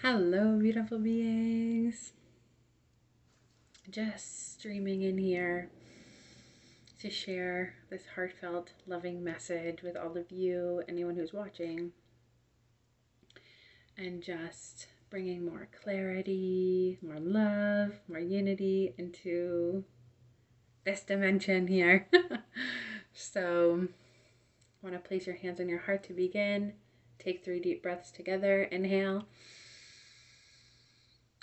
Hello, beautiful beings. Just streaming in here to share this heartfelt, loving message with all of you, anyone who's watching, and just bringing more clarity, more love, more unity into this dimension here. So, want to place your hands on your heart to begin. Take 3 deep breaths together. Inhale.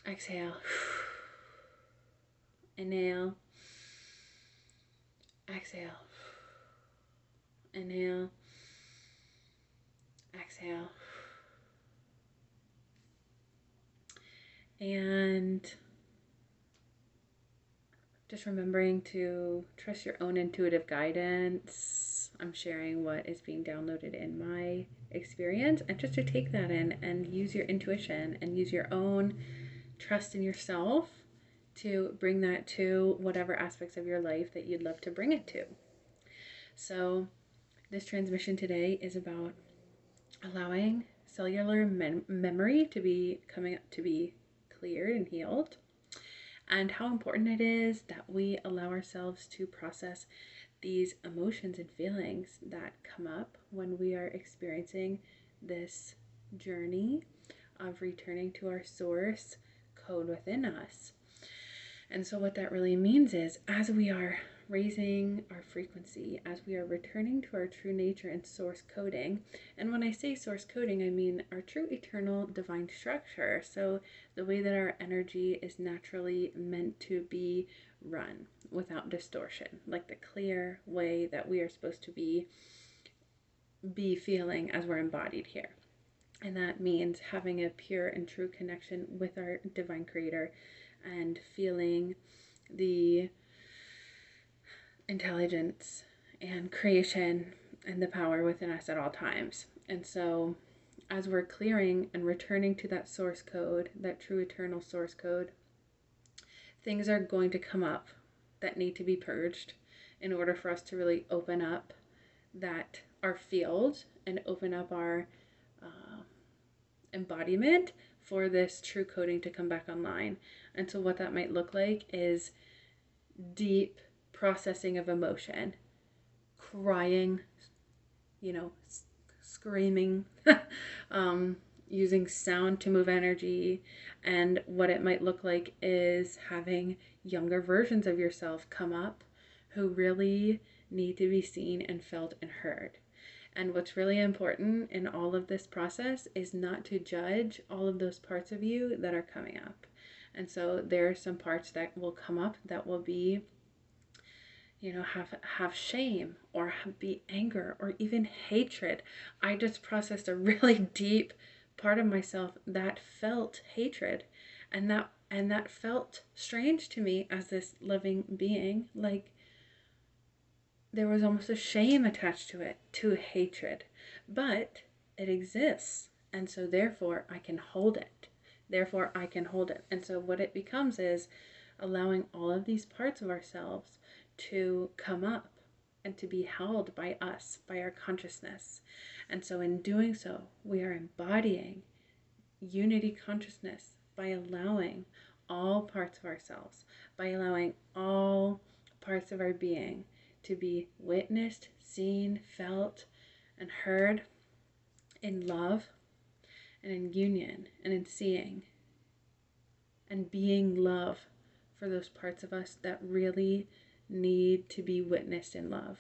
Exhale. Inhale. Exhale. Inhale. Exhale. And just remembering to trust your own intuitive guidance. I'm sharing what is being downloaded in my experience, and just to take that in and use your intuition and use your own trust in yourself to bring that to whatever aspects of your life that you'd love to bring it to. So this transmission today is about allowing cellular memory to be coming up to be cleared and healed, and how important it is that we allow ourselves to process these emotions and feelings that come up when we are experiencing this journey of returning to our source code within us. And so what that really means is, as we are raising our frequency, as we are returning to our true nature and source coding, and when I say source coding, I mean our true eternal divine structure. So the way that our energy is naturally meant to be run without distortion, like the clear way that we are supposed to be feeling as we're embodied here. And that means having a pure and true connection with our divine creator and feeling the intelligence and creation and the power within us at all times. And so as we're clearing and returning to that source code, that true eternal source code, things are going to come up that need to be purged in order for us to really open up that our field and open up our embodiment for this true coding to come back online. And so what that might look like is deep processing of emotion, crying, screaming, using sound to move energy. And what it might look like is having younger versions of yourself come up who really need to be seen and felt and heard. And what's really important in all of this process is not to judge all of those parts of you that are coming up. And so there are some parts that will come up that will be, have shame or be anger or even hatred. I just processed a really deep part of myself that felt hatred, and that felt strange to me as this living being. Like, there was almost a shame attached to it, to hatred, but it exists. And so therefore I can hold it. And so what it becomes is allowing all of these parts of ourselves to come up and to be held by us, by our consciousness. And so in doing so, we are embodying unity consciousness by allowing all parts of ourselves, by allowing all parts of our being to be witnessed, seen, felt, and heard in love and in union and in seeing and being love for those parts of us that really need to be witnessed in love.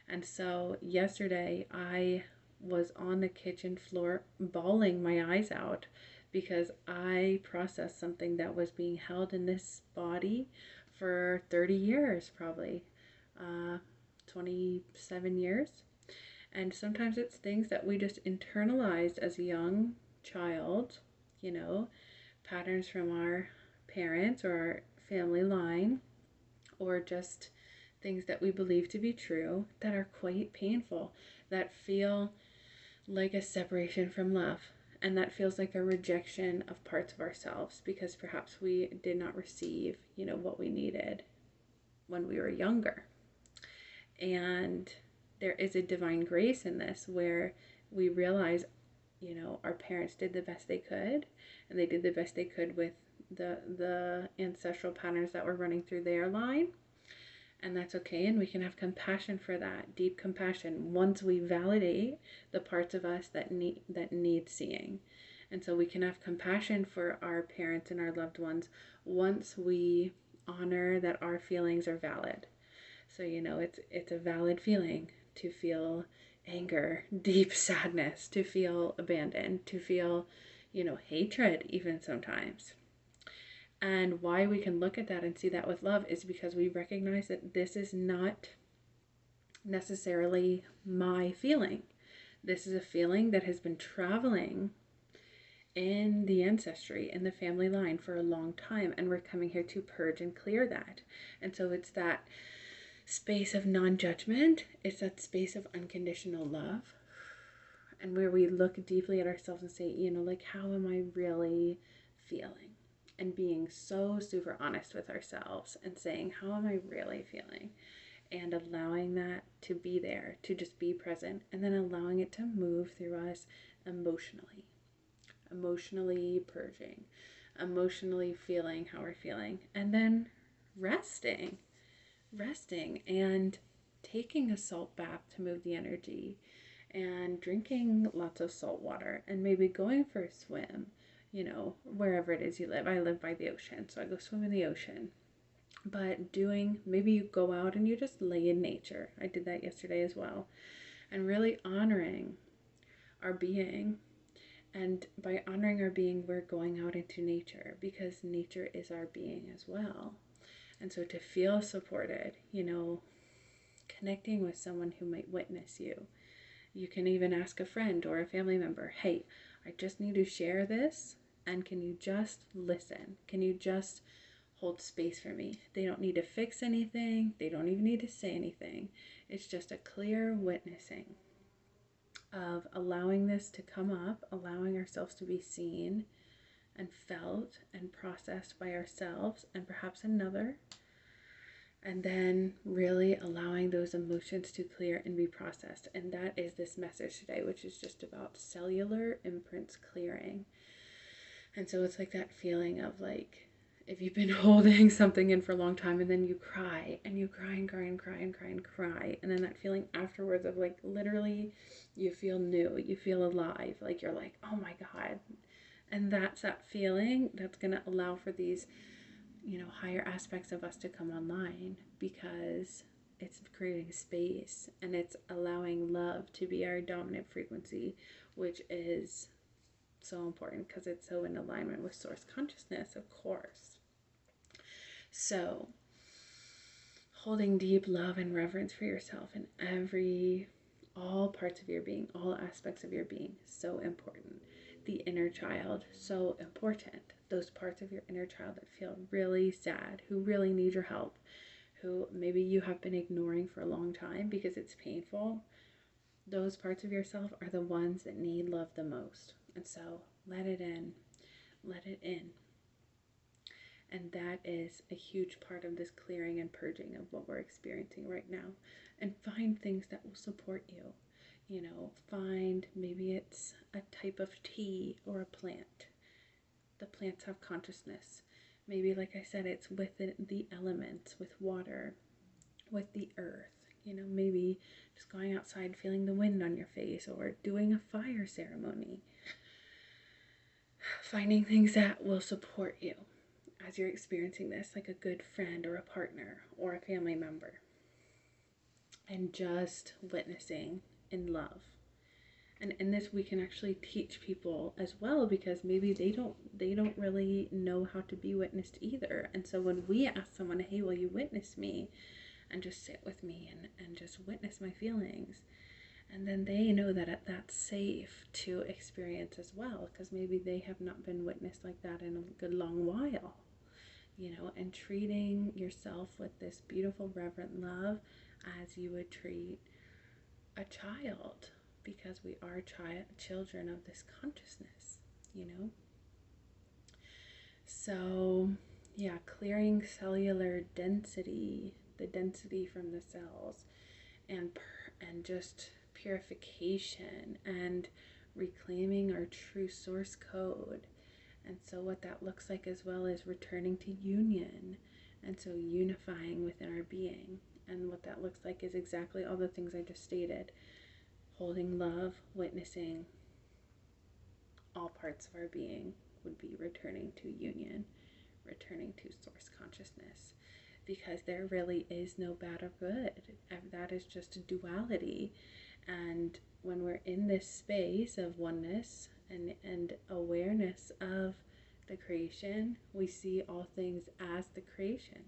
And so yesterday I was on the kitchen floor bawling my eyes out because I processed something that was being held in this body for 30 years, probably 27 years. And sometimes it's things that we just internalized as a young child, patterns from our parents or our family line, or just things that we believe to be true that are quite painful, that feel like a separation from love, and that feels like a rejection of parts of ourselves because perhaps we did not receive, what we needed when we were younger. And there is a divine grace in this where we realize our parents did the best they could, and they did the best they could with the ancestral patterns that were running through their line. And that's okay, and we can have compassion for that, deep compassion, once we validate the parts of us that need seeing. And so we can have compassion for our parents and our loved ones once we honor that our feelings are valid. So it's a valid feeling to feel anger, deep sadness, to feel abandoned, to feel hatred even sometimes. And why we can look at that and see that with love is because we recognize that this is not necessarily my feeling. This is a feeling that has been traveling in the ancestry, in the family line for a long time, and we're coming here to purge and clear that. And so it's that space of non-judgment, it's that space of unconditional love, and where we look deeply at ourselves and say, like, how am I really feeling? And being so super honest with ourselves and saying, how am I really feeling? And allowing that to be there, to just be present, and then allowing it to move through us emotionally. Emotionally purging, emotionally feeling how we're feeling, and then resting and taking a salt bath to move the energy, and drinking lots of salt water, and maybe going for a swim, wherever it is you live. I live by the ocean, so I go swim in the ocean. But maybe you go out and you just lay in nature. I did that yesterday as well. And really honoring our being. And by honoring our being, we're going out into nature, because nature is our being as well. And so to feel supported, connecting with someone who might witness you. You can even ask a friend or a family member, hey, I just need to share this, and can you just listen? Can you just hold space for me? They don't need to fix anything. They don't even need to say anything. It's just a clear witnessing of allowing this to come up, allowing ourselves to be seen and felt and processed by ourselves and perhaps another. And then really allowing those emotions to clear and be processed. And that is this message today, which is just about cellular imprints clearing. And so it's like that feeling of, like, if you've been holding something in for a long time and then you cry and you cry and cry and cry and cry and cry. And then that feeling afterwards of, like, literally you feel new, you feel alive. Like, you're like, oh my God. And that's that feeling that's going to allow for these higher aspects of us to come online, because it's creating space and it's allowing love to be our dominant frequency, which is so important because it's so in alignment with source consciousness, of course. So holding deep love and reverence for yourself in all parts of your being, all aspects of your being, so important. The inner child, so important. Those parts of your inner child that feel really sad, who really need your help, who maybe you have been ignoring for a long time because it's painful. Those parts of yourself are the ones that need love the most. And so let it in. Let it in. And that is a huge part of this clearing and purging of what we're experiencing right now. And find things that will support you. Find, maybe it's a type of tea or a plant. The plants have consciousness. Maybe, like I said, it's with the elements, with water, with the earth. Maybe just going outside, feeling the wind on your face, or doing a fire ceremony. Finding things that will support you as you're experiencing this, like a good friend or a partner or a family member. And just witnessing in love. And in this, we can actually teach people as well, because maybe they don't really know how to be witnessed either. And so when we ask someone, hey, will you witness me and just sit with me and just witness my feelings? And then they know that that's safe to experience as well, because maybe they have not been witnessed like that in a good long while. And treating yourself with this beautiful, reverent love as you would treat a child, because we are children of this consciousness, So, yeah, clearing cellular density, the density from the cells, and just purification, and reclaiming our true source code. And so, what that looks like as well is returning to union. And so, unifying within our being. And what that looks like is exactly all the things I just stated: holding love, witnessing. All parts of our being would be returning to union, returning to source consciousness. Because there really is no bad or good. That is just a duality. And when we're in this space of oneness and awareness of the creation, we see all things as the creation.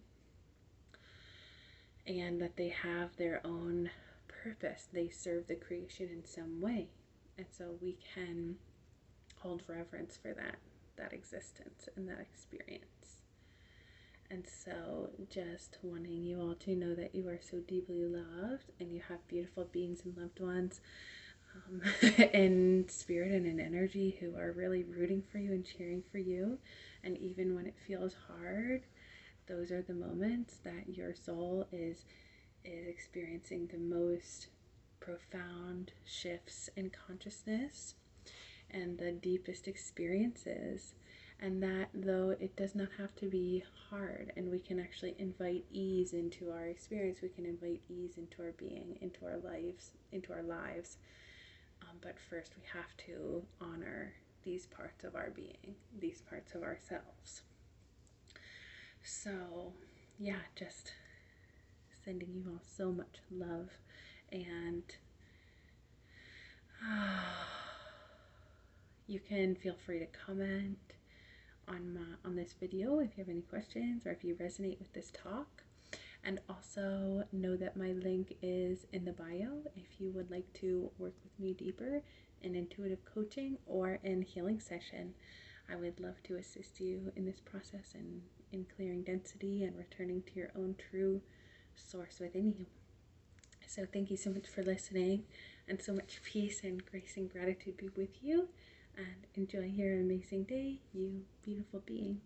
And that they have their own purpose. They serve the creation in some way. And so we can hold reverence for that existence and that experience. And so just wanting you all to know that you are so deeply loved and you have beautiful beings and loved ones in spirit and in energy who are really rooting for you and cheering for you. And even when it feels hard, those are the moments that your soul is experiencing the most profound shifts in consciousness and the deepest experiences. And that, though it does not have to be hard, and we can actually invite ease into our experience, we can invite ease into our being, into our lives. But first we have to honor these parts of our being, these parts of ourselves. So yeah, just sending you all so much love, and you can feel free to comment on this video if you have any questions or if you resonate with this talk. And also know that my link is in the bio if you would like to work with me deeper in intuitive coaching or in healing session. I would love to assist you in this process and in clearing density and returning to your own true source within you. So thank you so much for listening, and so much peace and grace and gratitude be with you, and enjoy your amazing day, you beautiful being.